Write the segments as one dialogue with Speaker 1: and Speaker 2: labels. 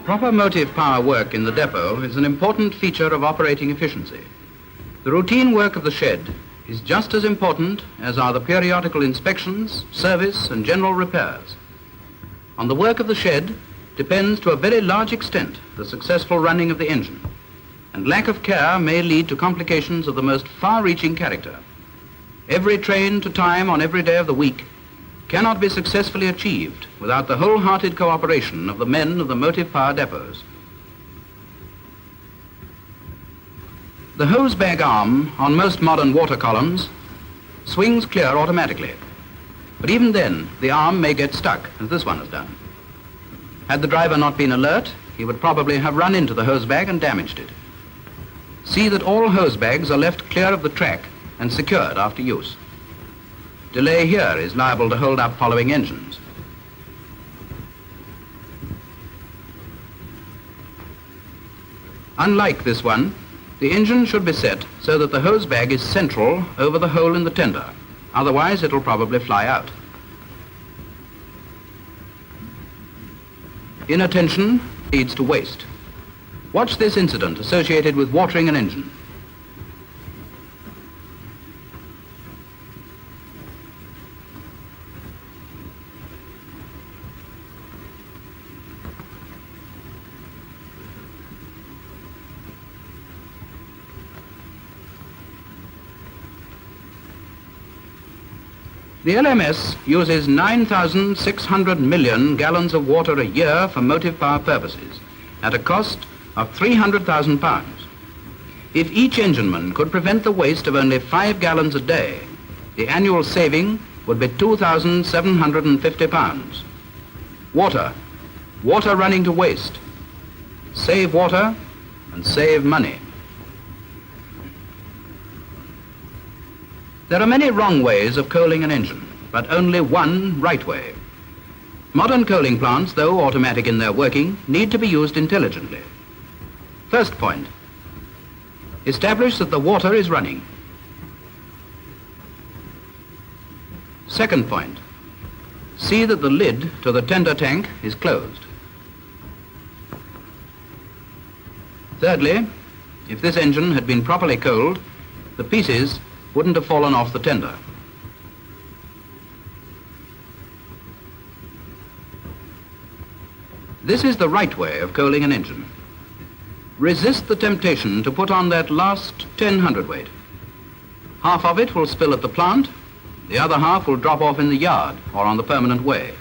Speaker 1: Proper motive power work in the depot is an important feature of operating efficiency. The routine work of the shed is just as important as are the periodical inspections, service, and general repairs. On the work of the shed depends to a very large extent the successful running of the engine, and lack of care may lead to complications of the most far-reaching character. Every train to time on every day of the week cannot be successfully achieved without the wholehearted cooperation of the men of the motive power depots. The hose bag arm on most modern water columns swings clear automatically, but even then the arm may get stuck, as this one has done. Had the driver not been alert, he would probably have run into the hose bag and damaged it. See that all hose bags are left clear of the track and secured after use. Delay here is liable to hold up following engines. Unlike this one, the engine should be set so that the hose bag is central over the hole in the tender. Otherwise, it'll probably fly out. Inattention leads to waste. Watch this incident associated with watering an engine. The LMS uses 9,600 million gallons of water a year for motive power purposes at a cost of £300,000. If each engineman could prevent the waste of only 5 gallons a day, the annual saving would be £2,750. Water running to waste. Save water and save money. There are many wrong ways of coaling an engine, but only one right way. Modern coaling plants, though automatic in their working, need to be used intelligently. First point, establish that the water is running. Second point, see that the lid to the tender tank is closed. Thirdly, if this engine had been properly coaled, the pieces wouldn't have fallen off the tender. This is the right way of coaling an engine. Resist the temptation to put on that last 10 hundredweight. Half of it will spill at the plant, the other half will drop off in the yard or on the permanent way.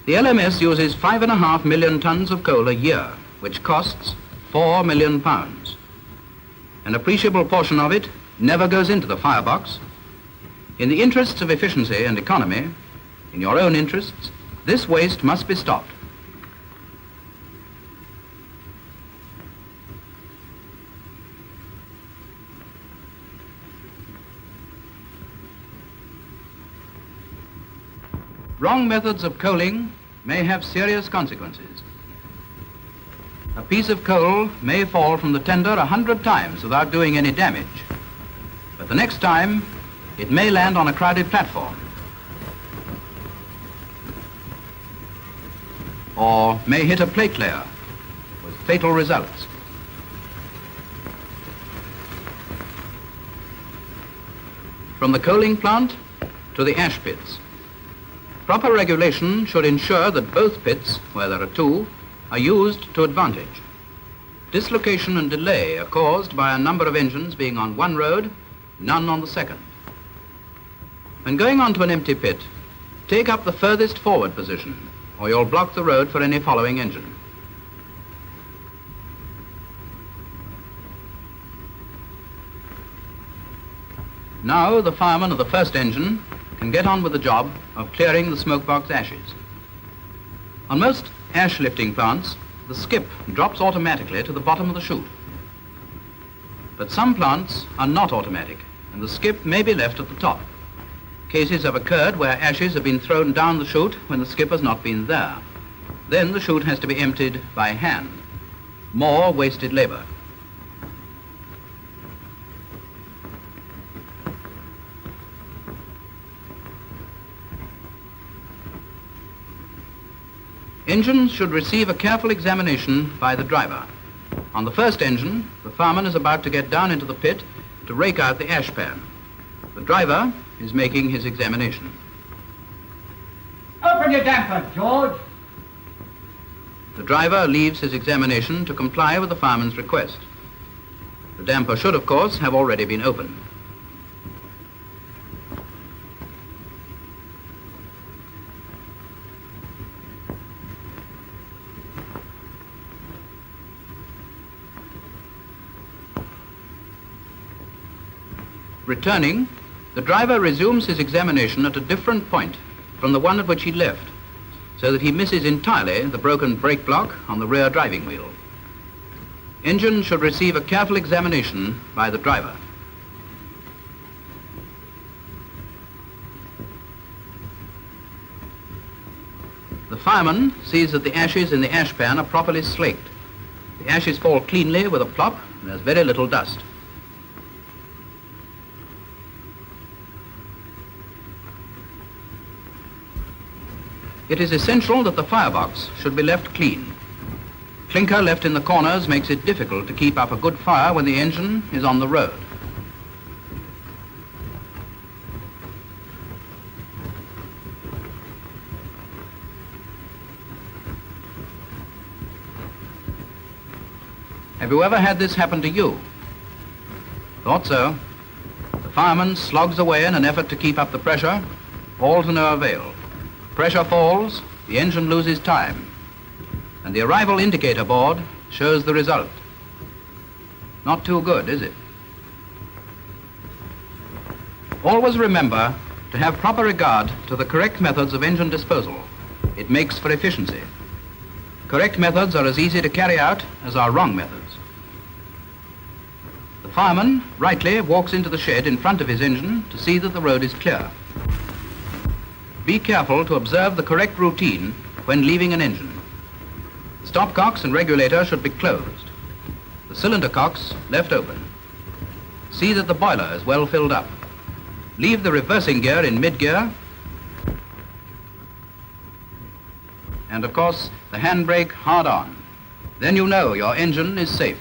Speaker 1: The LMS uses 5.5 million tons of coal a year, which costs £4 million. An appreciable portion of it never goes into the firebox. In the interests of efficiency and economy, in your own interests, this waste must be stopped. Wrong methods of coaling may have serious consequences. A piece of coal may fall from the tender 100 times without doing any damage. But the next time, it may land on a crowded platform, or may hit a plate layer with fatal results. From the coaling plant to the ash pits, proper regulation should ensure that both pits, where there are two, are used to advantage. Dislocation and delay are caused by a number of engines being on one road, none on the second. When going onto an empty pit, take up the furthest forward position, or you'll block the road for any following engine. Now the fireman of the first engine can get on with the job of clearing the smokebox ashes. On most ash lifting plants, the skip drops automatically to the bottom of the chute. But some plants are not automatic, and the skip may be left at the top. Cases have occurred where ashes have been thrown down the chute when the skip has not been there. Then the chute has to be emptied by hand. More wasted labor. Engines should receive a careful examination by the driver. On the first engine, the fireman is about to get down into the pit to rake out the ash pan. The driver is making his examination.
Speaker 2: Open your damper, George.
Speaker 1: The driver leaves his examination to comply with the fireman's request. The damper should, of course, have already been opened. Returning, the driver resumes his examination at a different point from the one at which he left, so that he misses entirely the broken brake block on the rear driving wheel. Engines should receive a careful examination by the driver. The fireman sees that the ashes in the ash pan are properly slaked. The ashes fall cleanly with a plop, and there's very little dust. It is essential that the firebox should be left clean. Clinker left in the corners makes it difficult to keep up a good fire when the engine is on the road. Have you ever had this happen to you? Thought so. The fireman slogs away in an effort to keep up the pressure, all to no avail. Pressure falls, the engine loses time, and the arrival indicator board shows the result. Not too good, is it? Always remember to have proper regard to the correct methods of engine disposal. It makes for efficiency. Correct methods are as easy to carry out as are wrong methods. The fireman rightly walks into the shed in front of his engine to see that the road is clear. Be careful to observe the correct routine when leaving an engine. The stopcocks and regulator should be closed. The cylinder cocks left open. See that the boiler is well filled up. Leave the reversing gear in mid-gear. And of course, the handbrake hard on. Then you know your engine is safe.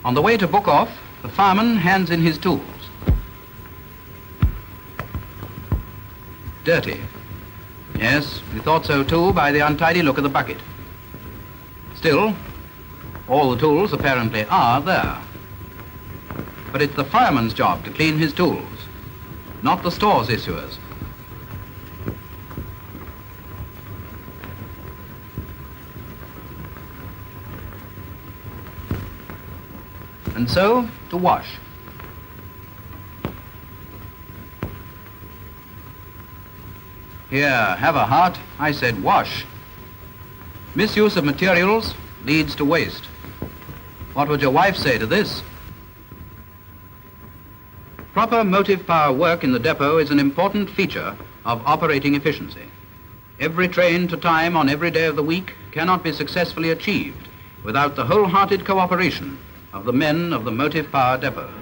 Speaker 1: On the way to book off, the fireman hands in his tools. Dirty. Yes, we thought so too by the untidy look of the bucket. Still, all the tools apparently are there. But it's the fireman's job to clean his tools, not the store's issuers. And so, to wash. Here, have a heart. I said wash. Misuse of materials leads to waste. What would your wife say to this? Proper motive power work in the depot is an important feature of operating efficiency. Every train to time on every day of the week cannot be successfully achieved without the wholehearted cooperation of the men of the motive power depots.